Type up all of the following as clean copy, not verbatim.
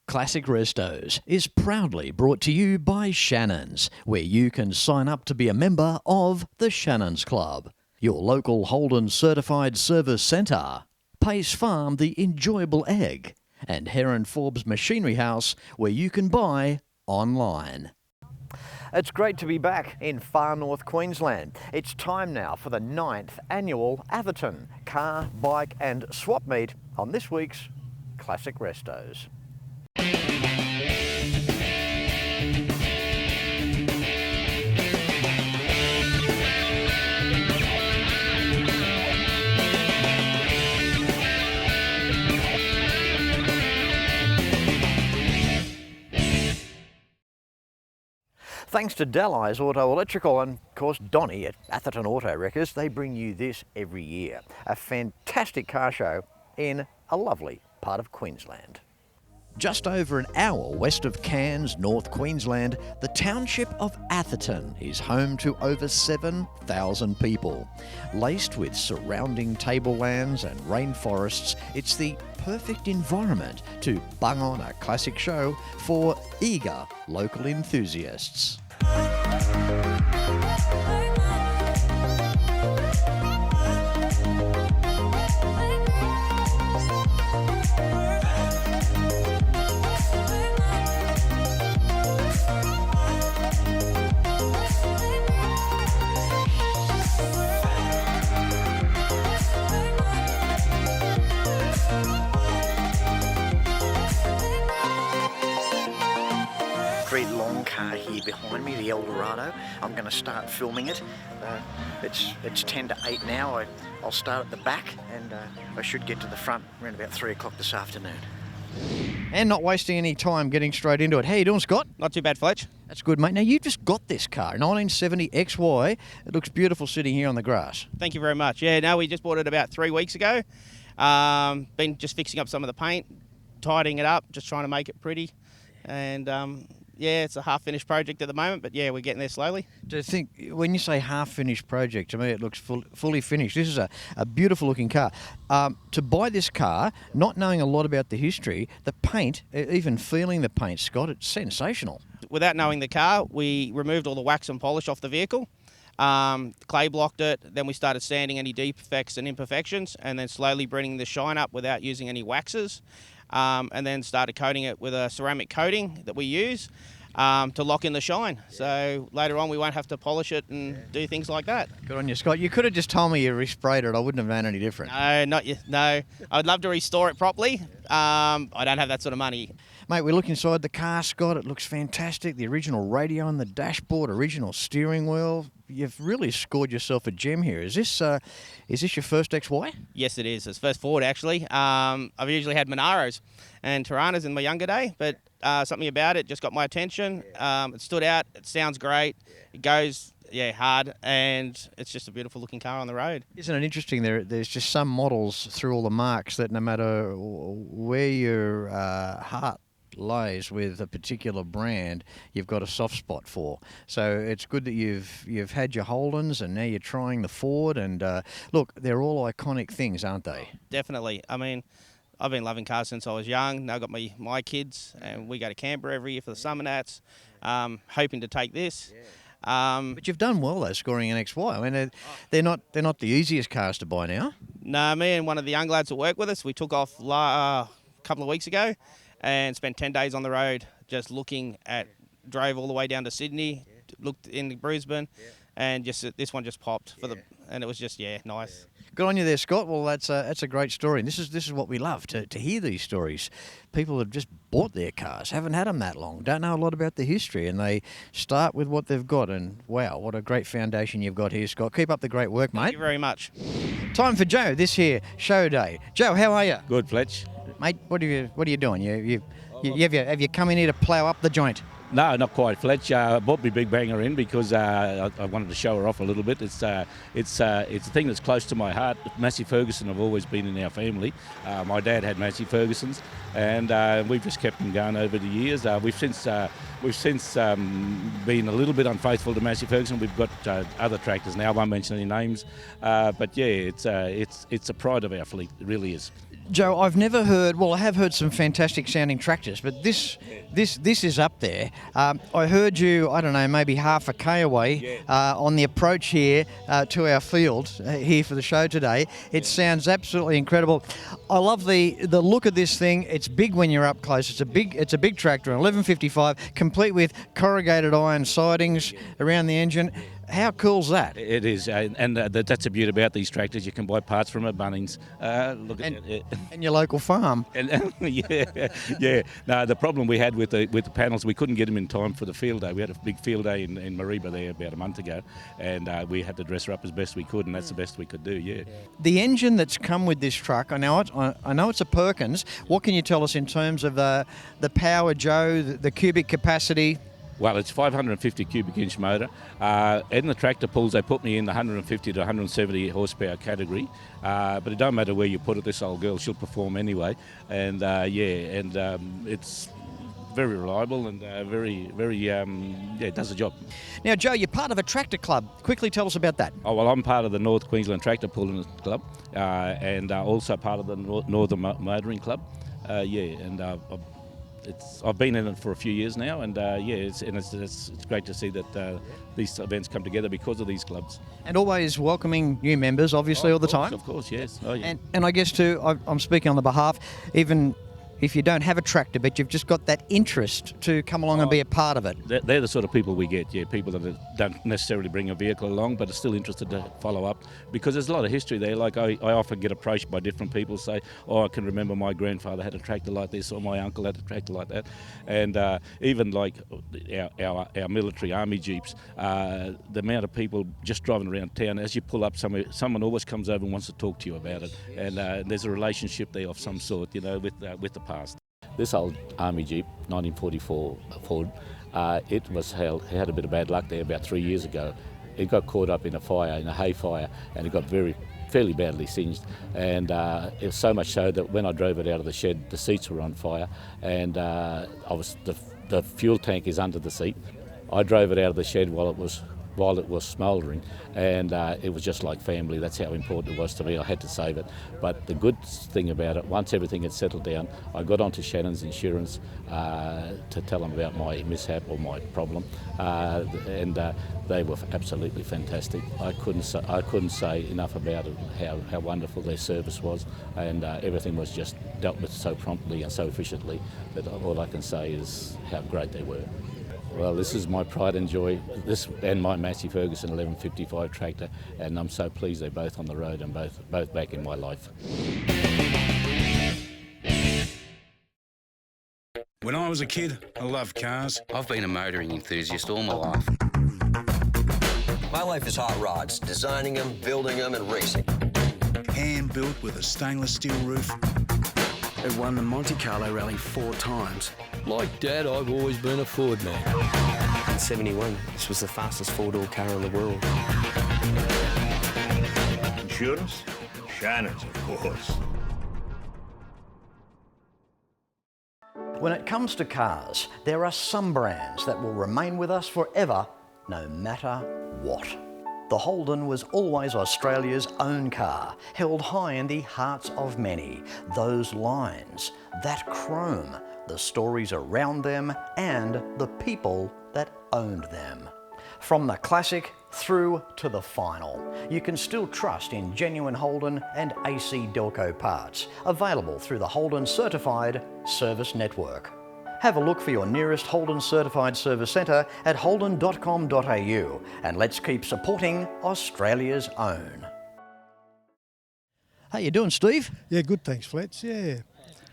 Classic Restos is proudly brought to you by Shannons, where you can sign up to be a member of the Shannons Club, your local Holden certified service centre, Pace Farm the enjoyable egg, and Heron Forbes Machinery House, where you can buy online. It's great to be back in far north Queensland. It's time now for the 9th annual Atherton car, bike and swap meet on this week's Classic Restos. Thanks to Dalli's Auto Electrical and, of course, Donny at Atherton Auto Wreckers, they bring you this every year. A fantastic car show in a lovely part of Queensland. Just over an hour west of Cairns, North Queensland, the township of Atherton is home to over 7,000 people. Laced with surrounding tablelands and rainforests, it's the perfect environment to bung on a classic show for eager local enthusiasts. Very long car here behind me, the Eldorado. I'm going to start filming it. It's 10 to 8 now. I'll start at the back and I should get to the front around about 3 o'clock this afternoon. And not wasting any time, getting straight into it. How you doing, Scott? Not too bad, Fletch. That's good, mate. Now, you just got this car, 1970 XY. It looks beautiful sitting here on the grass. Thank you very much. Yeah, no, we just bought it about 3 weeks ago. Been just fixing up some of the paint, tidying it up, just trying to make it pretty. And yeah, it's a half-finished project at the moment, but yeah, we're getting there slowly. Do you think, when you say half-finished project, to me it looks fully finished. This is a beautiful-looking car. To buy this car, not knowing a lot about the history, the paint, even feeling the paint, Scott, it's sensational. Without knowing the car, we removed all the wax and polish off the vehicle. Clay blocked it, then we started sanding any defects and imperfections, and then slowly bringing the shine up without using any waxes. And then started coating it with a ceramic coating that we use to lock in the shine. So later on we won't have to polish it and do things like that. Good on you, Scott. You could have just told me you resprayed it. I wouldn't have known any different. No, not yet. No. I'd love to restore it properly. I don't have that sort of money. Mate, we look inside the car, Scott. It looks fantastic. The original radio on the dashboard, original steering wheel. You've really scored yourself a gem here. Is this your first XY? Yes, it is. It's first Ford, actually. I've usually had Monaros and Toranas in my younger day, but something about it just got my attention. It stood out. It sounds great. It goes hard, and it's just a beautiful looking car on the road. Isn't it interesting? There's just some models through all the marks that no matter where your heart lies with a particular brand, you've got a soft spot for. So it's good that you've had your Holdens and now you're trying the Ford, and look, they're all iconic things, aren't they? Definitely. I mean, I've been loving cars since I was young. Now I've got my kids, and we go to Canberra every year for the Summernats, hoping to take this. But you've done well though, scoring an XY. I mean, they're not the easiest cars to buy now. No, me and one of the young lads that work with us, we took off a couple of weeks ago and spent 10 days on the road just looking at, drove all the way down to Sydney, looked in Brisbane, and just this one just popped and it was just nice. Good on you there, Scott. Well, that's a great story. And this is what we love, to hear these stories. People have just bought their cars, haven't had them that long, don't know a lot about the history, and they start with what they've got. And wow, what a great foundation you've got here, Scott. Keep up the great work, mate. Thank you very much. Time for Joe this here show day. Joe, how are you? Good, Fletch. Mate, what are you doing? Have you come in here to plough up the joint? No, not quite, Fletch. I brought my big banger in because I wanted to show her off a little bit. It's a thing that's close to my heart. Massey Ferguson have always been in our family. My dad had Massey Fergusons, and we've just kept them going over the years. We've since been a little bit unfaithful to Massey Ferguson. We've got other tractors now. I won't mention any names, but yeah, it's a pride of our fleet. It really is. Joe, I've never heard. Well, I have heard some fantastic sounding tractors, but this is up there. I heard you. I don't know, maybe half a k away on the approach here to our field here for the show today. It sounds absolutely incredible. I love the look of this thing. It's big when you're up close. It's a big tractor, an 1155, complete with corrugated iron sidings around the engine. How cool's that? It is, and that's the beauty about these tractors. You can buy parts from at Bunnings. Look at it. And your local farm. And yeah. No, the problem we had with the panels, we couldn't get them in time for the field day. We had a big field day in Mareeba there about a month ago, and we had to dress her up as best we could, and that's the best we could do. Yeah. The engine that's come with this truck, I know it's a Perkins. What can you tell us in terms of the power, Joe, the cubic capacity? Well, it's 550 cubic inch motor. In the tractor pulls, they put me in the 150 to 170 horsepower category. But it don't matter where you put it, this old girl, she'll perform anyway. And it's very reliable and it does the job. Now, Joe, you're part of a tractor club. Quickly tell us about that. Oh, well, I'm part of the North Queensland Tractor Pulling Club and also part of the Northern Motoring Club. I've been in it for a few years now, and it's great to see that these events come together because of these clubs. And always welcoming new members, obviously, all the time. Of course, yes. Oh, yeah. And I guess too, I'm speaking on the behalf, even if you don't have a tractor, but you've just got that interest to come along and be a part of it. They're the sort of people we get, people that don't necessarily bring a vehicle along, but are still interested to follow up, because there's a lot of history there. Like I often get approached by different people, say, oh, I can remember my grandfather had a tractor like this, or my uncle had a tractor like that. And even like our military army jeeps, the amount of people just driving around town, as you pull up somewhere, someone always comes over and wants to talk to you about it. And there's a relationship there of some sort, with the past. This old Army Jeep, 1944 Ford, it had a bit of bad luck there about 3 years ago. It got caught up in a hay fire, and it got fairly badly singed. And it was so much so that when I drove it out of the shed, the seats were on fire, and the fuel tank is under the seat. I drove it out of the shed while it was smouldering, and it was just like family. That's how important it was to me. I had to save it. But the good thing about it, once everything had settled down, I got onto Shannons Insurance to tell them about my mishap or my problem, and they were absolutely fantastic. I couldn't say enough about it, how wonderful their service was, and everything was just dealt with so promptly and so efficiently that all I can say is how great they were. Well, this is my pride and joy, this and my Massey Ferguson 1155 tractor, and I'm so pleased they're both on the road and both back in my life. When I was a kid, I loved cars. I've been a motoring enthusiast all my life. My life is hot rods, designing them, building them, and racing. Hand-built with a stainless steel roof. I've won the Monte Carlo Rally 4 times. Like Dad, I've always been a Ford man. In '71, this was the fastest four-door car in the world. Insurance? Shannons, of course. When it comes to cars, there are some brands that will remain with us forever, no matter what. The Holden was always Australia's own car, held high in the hearts of many. Those lines, that chrome, the stories around them, and the people that owned them. From the classic through to the final, you can still trust in genuine Holden and AC Delco parts, available through the Holden Certified Service Network. Have a look for your nearest Holden Certified Service Centre at holden.com.au, and let's keep supporting Australia's own. How you doing, Steve? Yeah, good, thanks, Fletch. Yeah.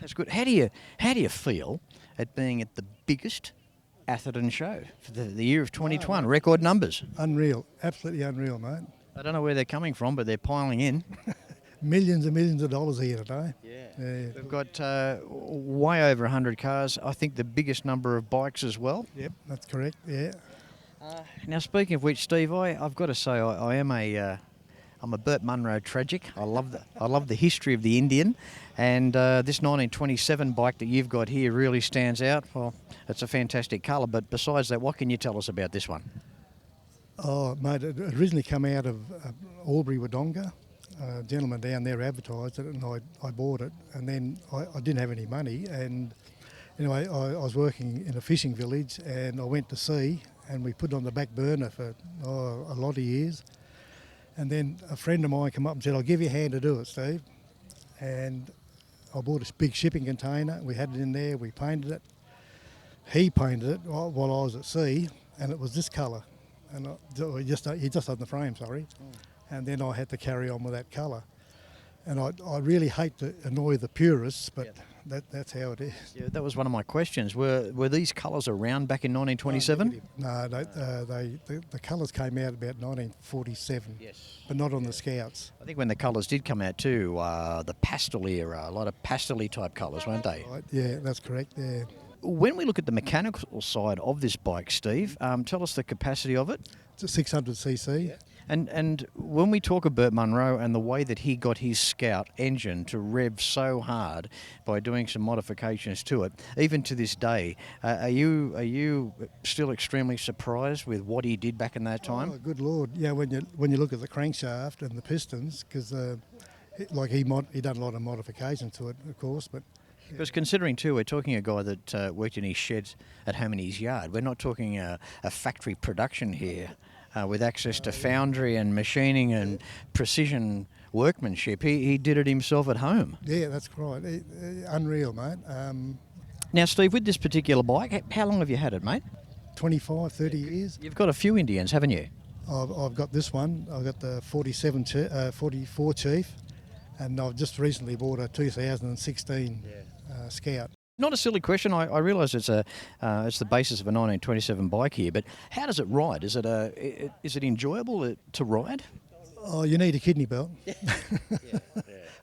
That's good. How do you feel at being at the biggest Atherton show for the year of 2021? Record numbers. Unreal, absolutely unreal, mate. I don't know where they're coming from, but they're piling in. Millions and millions of dollars here today. Yeah. We've got way over 100 cars. I think the biggest number of bikes as well. Yep, that's correct, yeah. Now, speaking of which, Steve, I've got to say I'm a Burt Munro tragic. I love the history of the Indian, and this 1927 bike that you've got here really stands out. Well, it's a fantastic colour, but besides that, what can you tell us about this one? Oh, mate, it originally came out of Albury, Wodonga. a gentleman down there advertised it, and I bought it, and then I didn't have any money, and anyway, I was working in a fishing village, and I went to sea, and we put it on the back burner for a lot of years, and then a friend of mine came up and said, "I'll give you a hand to do it, Steve," and I bought a big shipping container. We had it in there. We painted it. He painted it while I was at sea, and it was this colour, and he just on the frame, sorry. And then I had to carry on with that colour. And I really hate to annoy the purists, but that's how it is. Yeah, that was one of my questions. Were these colours around back in 1927? No, the colours came out about 1947, yes, but not on the Scouts. I think when the colours did come out too, the pastel era, a lot of pastel-y type colours, weren't they? Right, yeah, that's correct, yeah. When we look at the mechanical side of this bike, Steve, tell us the capacity of it. It's a 600cc. Yeah. And when we talk of Burt Munro and the way that he got his Scout engine to rev so hard by doing some modifications to it, even to this day, are you still extremely surprised with what he did back in that time? Oh, good Lord! Yeah, when you look at the crankshaft and the pistons, because he done a lot of modifications to it, of course, but. Because considering too, we're talking a guy that worked in his shed at home in his yard. We're not talking a factory production here with access to foundry and machining and precision workmanship. He did it himself at home. Yeah, that's right. Unreal, mate. Now, Steve, with this particular bike, how long have you had it, mate? 25, 30 years. You've got a few Indians, haven't you? I've got this one. I've got the 44 Chief, and I've just recently bought a 2016 Scout. Not a silly question. I realise it's the basis of a 1927 bike here, but how does it ride? Is it enjoyable to ride? Oh, you need a kidney belt.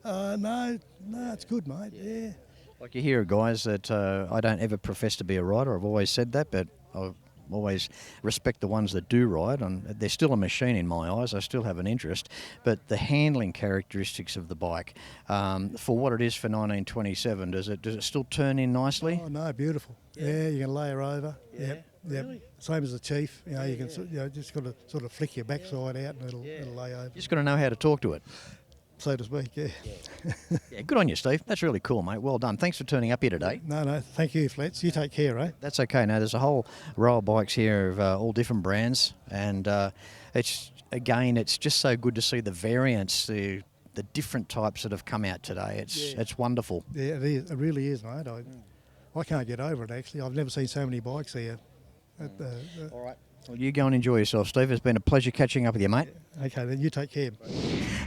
No, it's good, mate. Yeah. Like you hear of guys that I don't ever profess to be a rider. I've always said that, but I always respect the ones that do ride, and they're still a machine in my eyes. I still have an interest, but the handling characteristics of the bike, for what it is for 1927, does it still turn in nicely? Oh no, beautiful. Yeah, you can lay her over. Yeah. Yep. Really? Same as the Chief. You know, you can just got to sort of flick your backside out, and it'll lay over. You just got to know how to talk to it, so to speak. Yeah. Yeah, good on you, Steve. That's really cool, mate. Well done. Thanks for turning up here today. No, thank you, Fletch. You take care, eh? That's okay. Now, there's a whole row of bikes here of all different brands, and it's just so good to see the variants, the different types that have come out today. It's wonderful. Yeah, it is. It really is, mate. I can't get over it, actually. I've never seen so many bikes here. All right. Well, you go and enjoy yourself, Steve. It's been a pleasure catching up with you, mate. Okay, then you take care.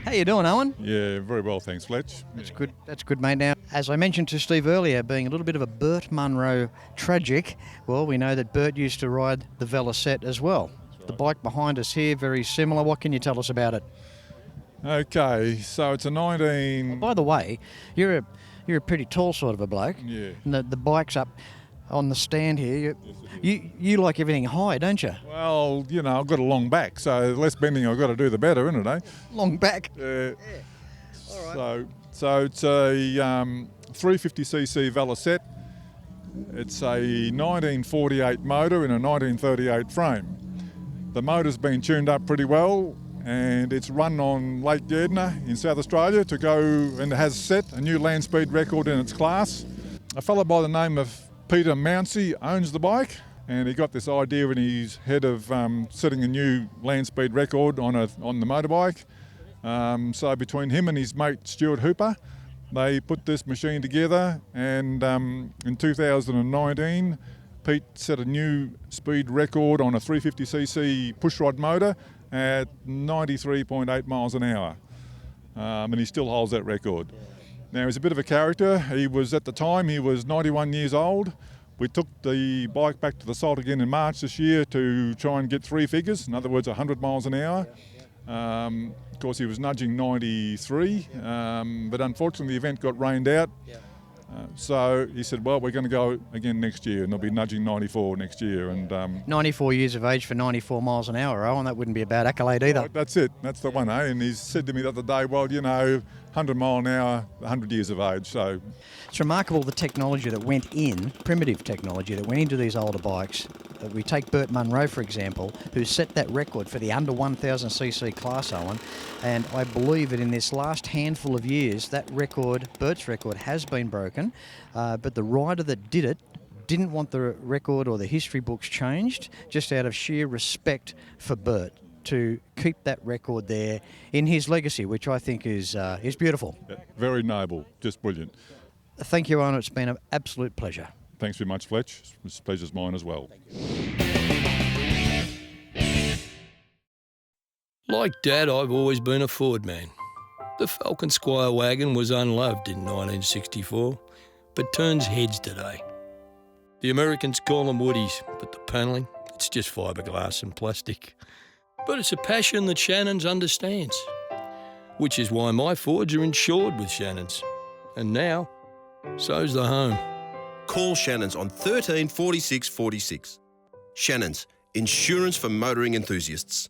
How you doing, Owen? Yeah, very well, thanks, Fletch. That's good. That's good, mate. Now, as I mentioned to Steve earlier, being a little bit of a Burt Munro tragic, well, we know that Burt used to ride the Velocette as well. Right. The bike behind us here, very similar. What can you tell us about it? Okay, so it's a 19... Oh, by the way, you're a pretty tall sort of a bloke. Yeah. And the bike's up on the stand here. You like everything high, don't you? Well, you know, I've got a long back, so the less bending I've got to do, the better, isn't it, eh? Long back? Yeah. All right. So it's a 350cc Velocette. It's a 1948 motor in a 1938 frame. The motor's been tuned up pretty well, and it's run on Lake Erdna in South Australia to go, and it has set a new land speed record in its class. A fellow by the name of Peter Mounsey owns the bike, and he got this idea in his head of setting a new land speed record on the motorbike. So between him and his mate Stuart Hooper, they put this machine together, and in 2019 Pete set a new speed record on a 350cc pushrod motor at 93.8 miles an hour, and he still holds that record. Now, he's a bit of a character. At the time, he was 91 years old. We took the bike back to the salt again in March this year to try and get three figures, in other words, 100 miles an hour. Of course, he was nudging 93, but unfortunately the event got rained out. So he said, well, we're going to go again next year, and they'll be nudging 94 next year. And 94 years of age for 94 miles an hour, Owen, that wouldn't be a bad accolade either. Right, that's it. That's the one, eh? And he said to me the other day, well, you know, 100 mile an hour, 100 years of age. So it's remarkable the technology that went in, primitive technology that went into these older bikes we take Bert Munro, for example, who set that record for the under 1,000cc class, Owen, and I believe that in this last handful of years, that record, Bert's record, has been broken, but the rider that did it didn't want the record or the history books changed, just out of sheer respect for Bert, to keep that record there in his legacy, which I think is beautiful. Yeah, very noble, just brilliant. Thank you, Owen. It's been an absolute pleasure. Thanks very much, Fletch. This pleasure's mine as well. Like Dad, I've always been a Ford man. The Falcon Squire wagon was unloved in 1964, but turns heads today. The Americans call them Woodies, but the panelling, it's just fiberglass and plastic. But it's a passion that Shannons understands, which is why my Fords are insured with Shannons. And now, so's the home. Call Shannons on 13 46 46. Shannons, insurance for motoring enthusiasts.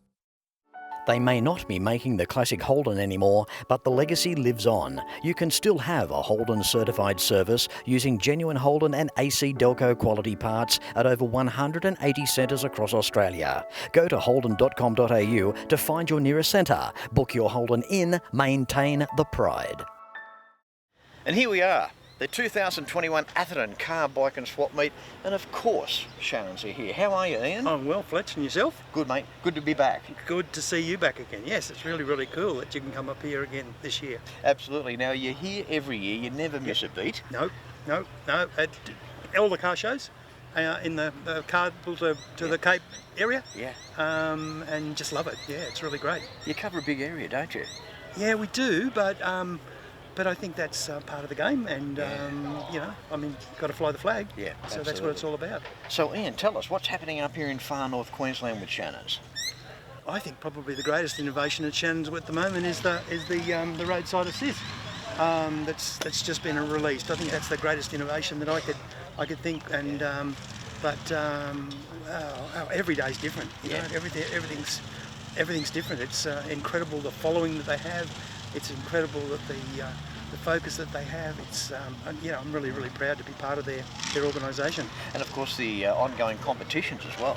They may not be making the classic Holden anymore, but the legacy lives on. You can still have a Holden certified service using genuine Holden and AC Delco quality parts at over 180 centres across Australia. Go to holden.com.au to find your nearest centre. Book your Holden in, maintain the pride. And here we are. The 2021 Atherton car, bike and swap meet, and of course Shannons are here. How are you, Ian? I'm well, Fletch, and yourself? Good, mate. Good to be back. Good to see you back again. Yes, it's really, really cool that you can come up here again this year. Absolutely. Now, you're here every year. You never miss a beat. No. At all the car shows, in the car to the Cape area. Yeah. And just love it. Yeah, it's really great. You cover a big area, don't you? Yeah, we do, but I think that's part of the game, and got to fly the flag. Yeah, so absolutely. That's what it's all about. So, Ian, tell us what's happening up here in far north Queensland with Shannons. I think probably the greatest innovation at Shannons at the moment is the roadside assist. That's just been released. I think that's the greatest innovation that I could think, and every day's different. You know, everything's different. It's incredible the following that they have. It's incredible that the focus that they have. It's I'm really, really proud to be part of their organisation. And of course the ongoing competitions as well.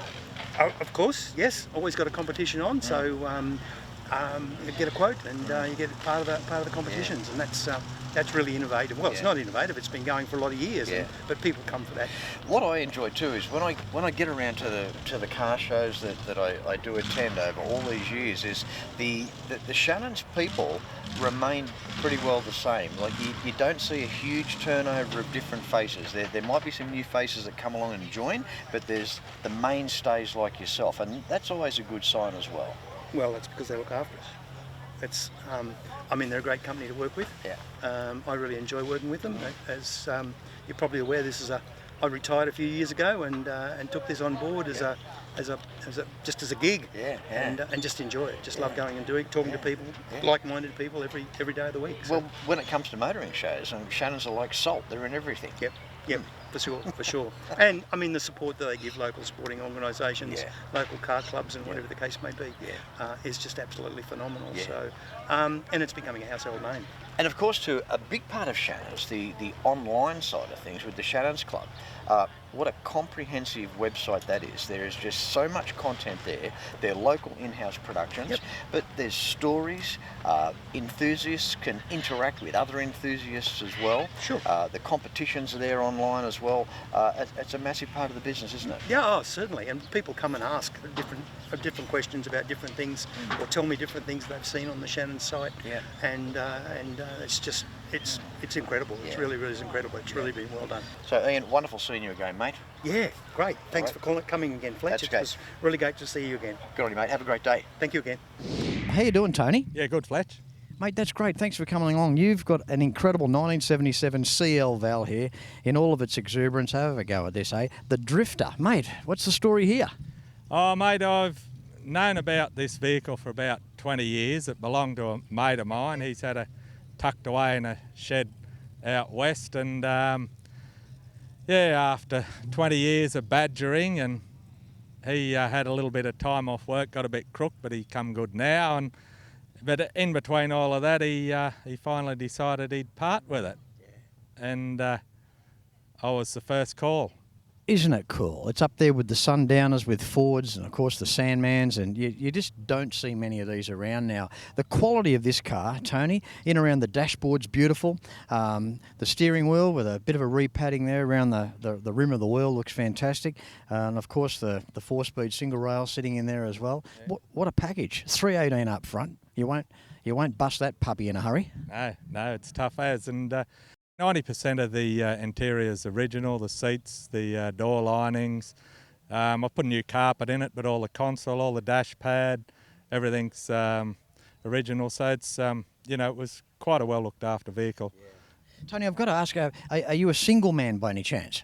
Of course, yes. Always got a competition on, so you get a quote and you get part of the competitions, and that's really innovative. Well, it's not innovative. It's been going for a lot of years, but people come for that. What I enjoy too is when I get around to the car shows that I do attend over all these years, is the Shannons people remain pretty well the same. Like you don't see a huge turnover of different faces. There might be some new faces that come along and join, but there's the mainstays like yourself, and that's always a good sign as well. Well, that's because they look after us. It's, they're a great company to work with. Yeah. I really enjoy working with them. As you're probably aware, I retired a few years ago and took this on board as a gig. Yeah. And just enjoy it. Just love going and talking to people, like-minded people every day of the week. So. Well, when it comes to motoring shows, and Shannons are like salt. They're in everything. Yep. For sure. And the support that they give local sporting organisations, local car clubs, and whatever the case may be, is just absolutely phenomenal. Yeah. So, and it's becoming a household name. And of course, to a big part of Shannons, the online side of things with the Shannons Club. What a comprehensive website that is. There is just so much content there. They're local in-house productions, but there's stories. Enthusiasts can interact with other enthusiasts as well. Sure. The competitions are there online as well. It's a massive part of the business, isn't it? Yeah, certainly. And people come and ask different questions about different things, or tell me different things they've seen on the Shannons site. Yeah. And it's incredible. It's really is incredible. It's really been well done. So, Ian, wonderful seeing you again, mate. Yeah, great. Thanks for coming again, Fletch. It was really great to see you again. Good on you, mate. Have a great day. Thank you again. How you doing, Tony? Yeah, good, Fletch. Mate, that's great. Thanks for coming along. You've got an incredible 1977 CL Val here in all of its exuberance. Have a go at this, eh? The Drifter. Mate, what's the story here? Oh, mate, I've known about this vehicle for about 20 years. It belonged to a mate of mine. He's had it tucked away in a shed out west, and after 20 years of badgering, and he had a little bit of time off work, got a bit crook, but he come good now. But in between all of that, he finally decided he'd part with it, and I was the first call Isn't it cool? It's up there with the Sundowners, with Fords, and of course the Sandmans, and you just don't see many of these around now. The quality of this car, Tony, in around the dashboard's beautiful. The steering wheel with a bit of a repadding there around the rim of the wheel looks fantastic. And of course the 4-speed single rail sitting in there as well. Yeah. What a package. 318 up front. You won't bust that puppy in a hurry. No, it's tough as, and 90% of the interior's original, the seats, the door linings. I put a new carpet in it, but all the console, all the dash pad, everything's original. So it's, it was quite a well looked after vehicle. Yeah. Tony, I've got to ask, are you a single man by any chance?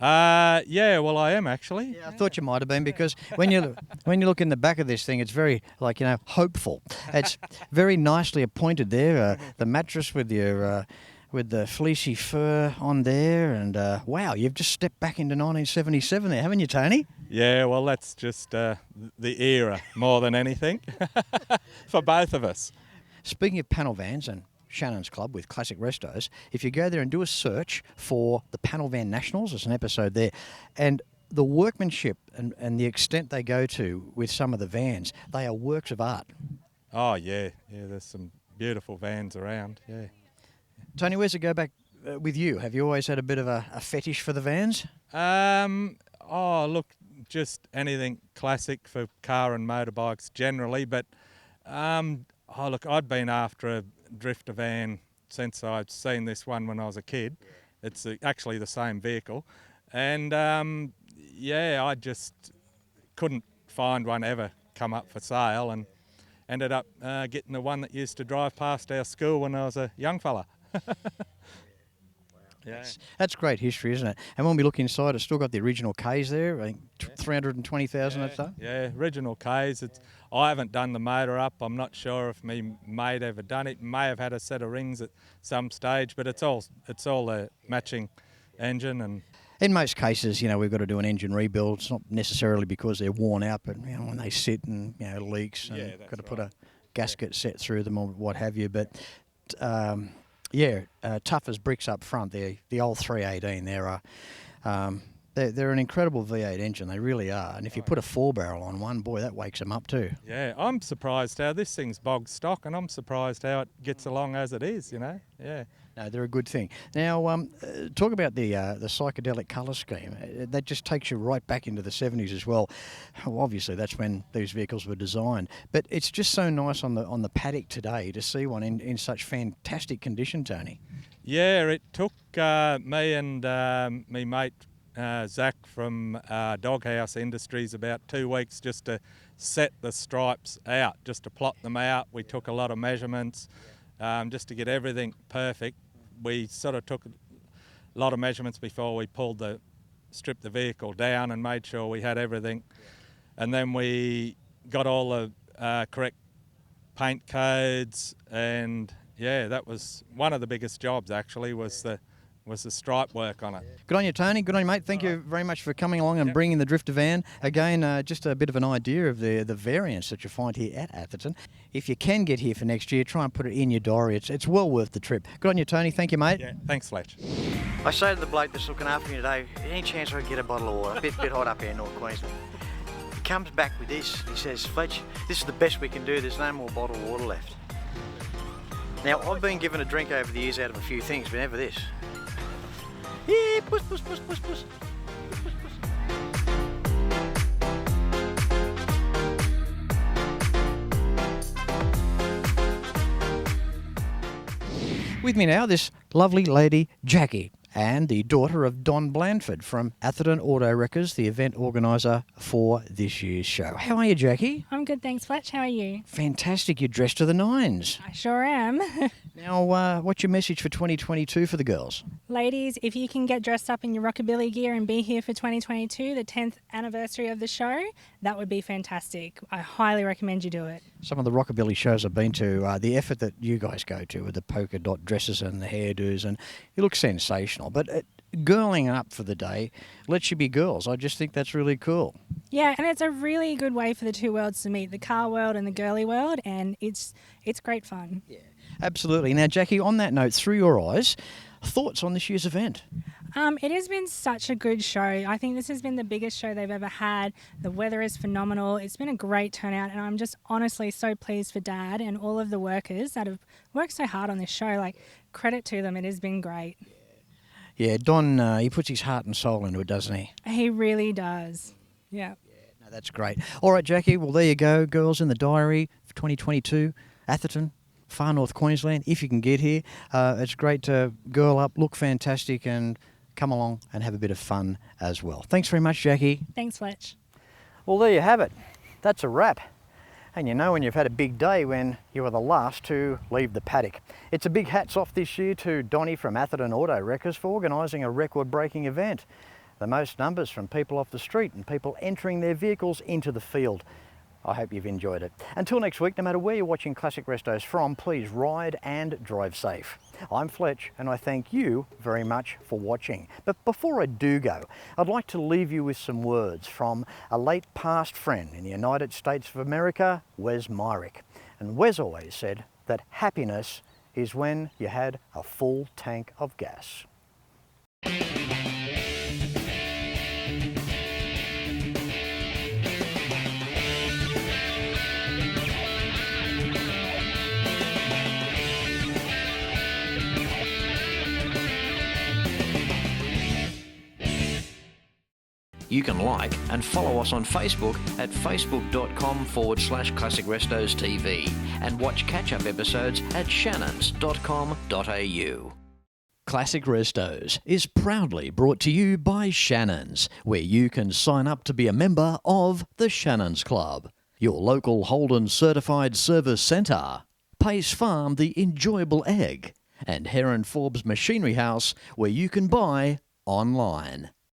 Yeah, well, I am actually. Yeah, I thought you might have been, because when you look in the back of this thing, it's very hopeful. It's very nicely appointed there. The mattress with your with the fleecy fur on there, and wow, you've just stepped back into 1977 there, haven't you, Tony? Yeah, well, that's just the era more than anything for both of us. Speaking of panel vans and Shannons Club with Classic Restos, if you go there and do a search for the Panel Van Nationals, there's an episode there, and the workmanship and the extent they go to with some of the vans, they are works of art. Oh, yeah, there's some beautiful vans around, yeah. Tony, where's it go back with you? Have you always had a bit of a fetish for the vans? Look, just anything classic for car and motorbikes generally, but I'd been after a drifter van since I'd seen this one when I was a kid. It's actually the same vehicle, and I just couldn't find one ever come up for sale, and ended up getting the one that used to drive past our school when I was a young fella. Yeah. That's great history, isn't it? And when we look inside, it's still got the original Ks there. I think 320,000 or so. Yeah, original Ks. I haven't done the motor up. I'm not sure if me mate ever done it. May have had a set of rings at some stage, but it's all a matching engine. And in most cases, we've got to do an engine rebuild. It's not necessarily because they're worn out, but when they sit and leaks, and got to put a gasket set through them or what have you. But tough as bricks up front. The old 318. They're an incredible V8 engine. They really are. And if you put a 4-barrel on one, boy, that wakes them up too. Yeah, I'm surprised how this thing's bog stock, and I'm surprised how it gets along as it is. Yeah. No, they're a good thing. Now, talk about the psychedelic colour scheme. That just takes you right back into the 70s as well. Obviously, that's when these vehicles were designed. But it's just so nice on the paddock today to see one in such fantastic condition, Tony. Yeah, it took me and me mate Zach from Doghouse Industries about 2 weeks just to set the stripes out, just to plot them out. We took a lot of measurements just to get everything perfect. We sort of took a lot of measurements before we stripped the vehicle down and made sure we had everything. And then we got all the correct paint codes, and that was one of the biggest jobs actually, was the stripe work on it. Good on you, Tony. Good on you, mate. Thank you very much for coming along and bringing the drifter van. Again, just a bit of an idea of the variants that you find here at Atherton. If you can get here for next year, try and put it in your diary. It's well worth the trip. Good on you, Tony. Thank you, mate. Yeah, thanks, Fletch. I say to the bloke that's looking after me today, any chance I could get a bottle of water? A bit hot up here in North Queensland. He comes back with this. He says, Fletch, this is the best we can do. There's no more bottled water left. Now, I've been given a drink over the years out of a few things, but never this. Yeah, puss, puss, puss, puss, puss. With me now, this lovely lady, Jackie, and the daughter of Don Blandford from Atherton Auto Wreckers, the event organiser for this year's show. How are you, Jackie? I'm good, thanks, Fletch. How are you? Fantastic. You're dressed to the nines. I sure am. Now, what's your message for 2022 for the girls? Ladies, if you can get dressed up in your rockabilly gear and be here for 2022, the 10th anniversary of the show, that would be fantastic. I highly recommend you do it. Some of the rockabilly shows I've been to, the effort that you guys go to with the polka dot dresses and the hairdos, and it looks sensational. But girling up for the day lets you be girls. I just think that's really cool. Yeah, and it's a really good way for the two worlds to meet, the car world and the girly world, and it's great fun. Yeah, absolutely. Now, Jackie, on that note, through your eyes, thoughts on this year's event? It has been such a good show. I think this has been the biggest show they've ever had. The weather is phenomenal. It's been a great turnout, and I'm just honestly so pleased for Dad and all of the workers that have worked so hard on this show. Like, credit to them. It has been great. Yeah, Don, he puts his heart and soul into it, doesn't he? He really does. Yeah. No, that's great. All right, Jackie, well, there you go. Girls in the Diary for 2022, Atherton, far north Queensland, if you can get here. It's great to girl up, look fantastic, and come along and have a bit of fun as well. Thanks very much, Jackie. Thanks, Fletch. Well, there you have it. That's a wrap. And you know when you've had a big day when you are the last to leave the paddock. It's a big hats off this year to Donnie from Atherton Auto Wreckers for organising a record-breaking event. The most numbers from people off the street and people entering their vehicles into the field. I hope you've enjoyed it. Until next week, no matter where you're watching Classic Restos from, please ride and drive safe. I'm Fletch, and I thank you very much for watching. But before I do go, I'd like to leave you with some words from a late past friend in the United States of America, Wes Myrick. And Wes always said that happiness is when you had a full tank of gas. You can like and follow us on Facebook at facebook.com/Classic Restos TV and watch catch-up episodes at shannons.com.au. Classic Restos is proudly brought to you by Shannons, where you can sign up to be a member of the Shannons Club, your local Holden certified service centre, Pace Farm the enjoyable egg, and Heron Forbes Machinery House, where you can buy online.